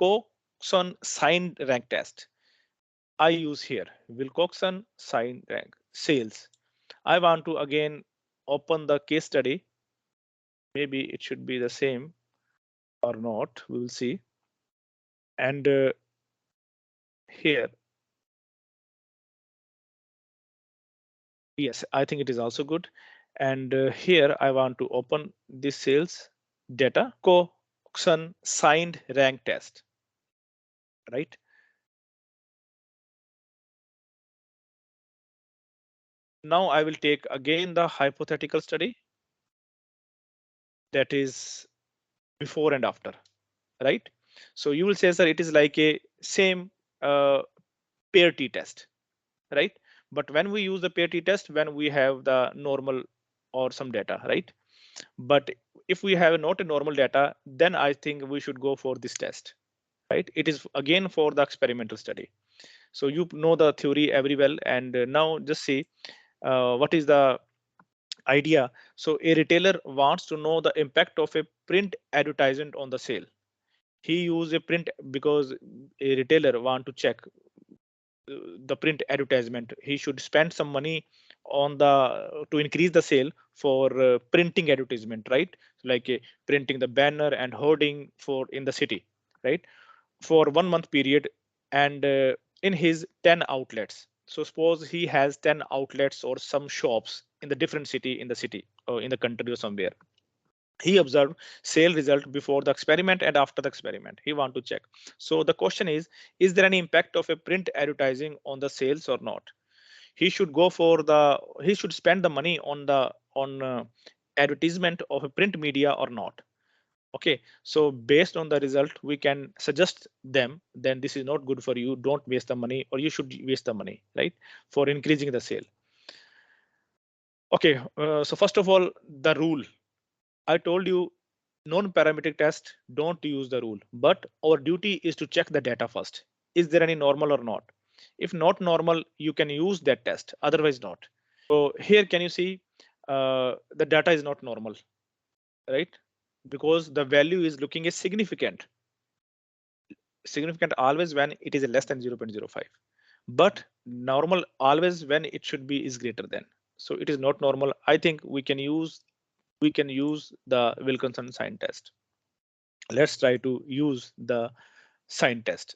Wilcoxon signed rank test. I use here Wilcoxon signed rank sales. I want to again open the case study. Maybe it should be the same or not. We will see. And here, yes, I think it is also good. And here I want to open this sales data. Wilcoxon signed rank test, right? Now I will take again the hypothetical study that is before and after, right? So you will say, sir, it is like a same pair t-test, right? But when we use the pair t-test, when we have the normal or some data, right? But if we have not a normal data, then I think we should go for this test, right? It is again for the experimental study. So you know the theory very well, and now just see what is the idea. So a retailer wants to know the impact of a print advertisement on the sale. He use a print because a retailer want to check the print advertisement. He should spend some money on the to increase the sale for printing advertisement, right? Like printing the banner and hoarding for in the city, right? For 1 month period, and in his 10 outlets. So suppose he has 10 outlets or some shops in the different city in the city or in the country or somewhere. He observed sale result before the experiment and after the experiment. He want to check. So the question is there any impact of a print advertising on the sales or not? He should go for the, he should spend the money on the on advertisement of a print media or not. Okay, so based on the result, we can suggest them, then this is not good for you, don't waste the money, or you should waste the money, right, for increasing the sale. Okay, so first of all, the rule. I told you non-parametric test, don't use the rule, but our duty is to check the data first. Is there any normal or not? If not normal, you can use that test, otherwise not. So here, can you see the data is not normal, right? Because the value is looking is significant. Significant always when it is less than 0.05, but normal always when it should be is greater than. So it is not normal. I think we can use the Wilcoxon sign test. Let's try to use the sign test.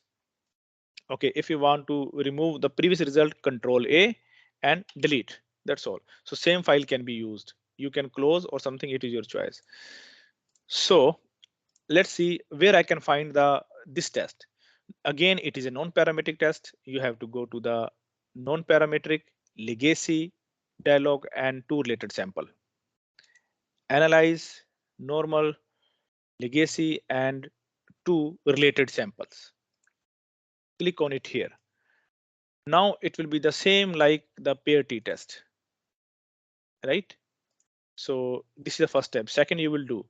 Okay, if you want to remove the previous result, control A and delete. That's all. So same file can be used. You can close or something, it is your choice. So let's see where I can find the this test. Again, it is a non-parametric test. You have to go to the non-parametric legacy dialog and two related sample. Analyze, normal, legacy, and two related samples. Click on it here. Now it will be the same like the pair t-test, right? So this is the first step. Second, you will do.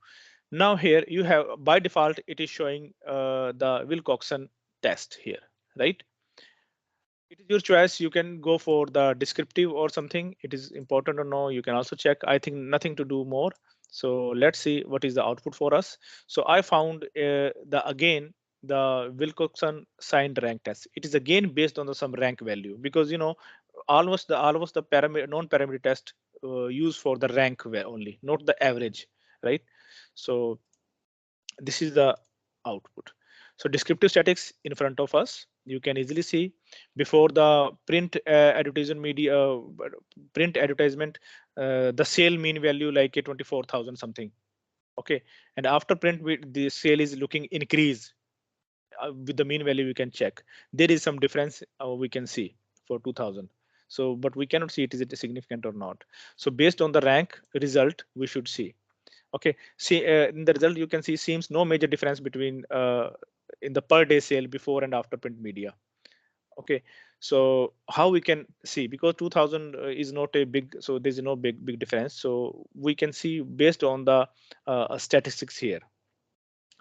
Now here you have by default it is showing the Wilcoxon test here, right? It is your choice. You can go for the descriptive or something. It is important to know. You can also check. I think nothing to do more. So let's see what is the output for us. So I found the again the Wilcoxon signed rank test. It is again based on the some rank value because you know almost the parameter non-parameter test used for the rank only, not the average, right? So this is the output. So descriptive statics in front of us, you can easily see before the print advertisement media print advertisement the sale mean value like a 24,000 something. Okay, and after print the sale is looking increase with the mean value. We can check there is some difference we can see for 2000. So but we cannot see it is it significant or not. So based on the rank result we should see. Okay, see in the result you can see seems no major difference between in the per day sale before and after print media. Okay, so how we can see, because 2000 is not a big, so there's no big difference. So we can see based on the statistics here.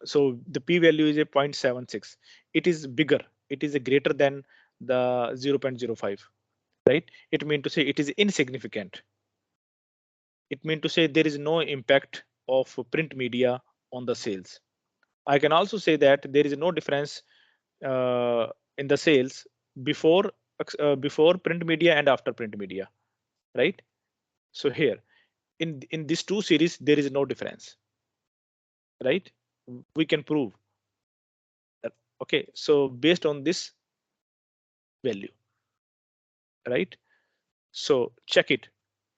So the p value is a 0.76. It is bigger, it is a greater than the 0.05, right? It means to say it is insignificant. It means to say there is no impact of print media on the sales. I can also say that there is no difference in the sales before before print media and after print media, right? So here in these two series there is no difference, right? We can prove that. Okay, so based on this value, right? So check it.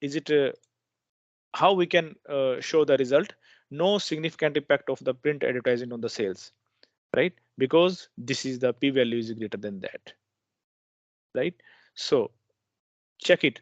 Is it how we can show the result? No significant impact of the print advertising on the sales, right? Because this is the p value is greater than that, right? So check it.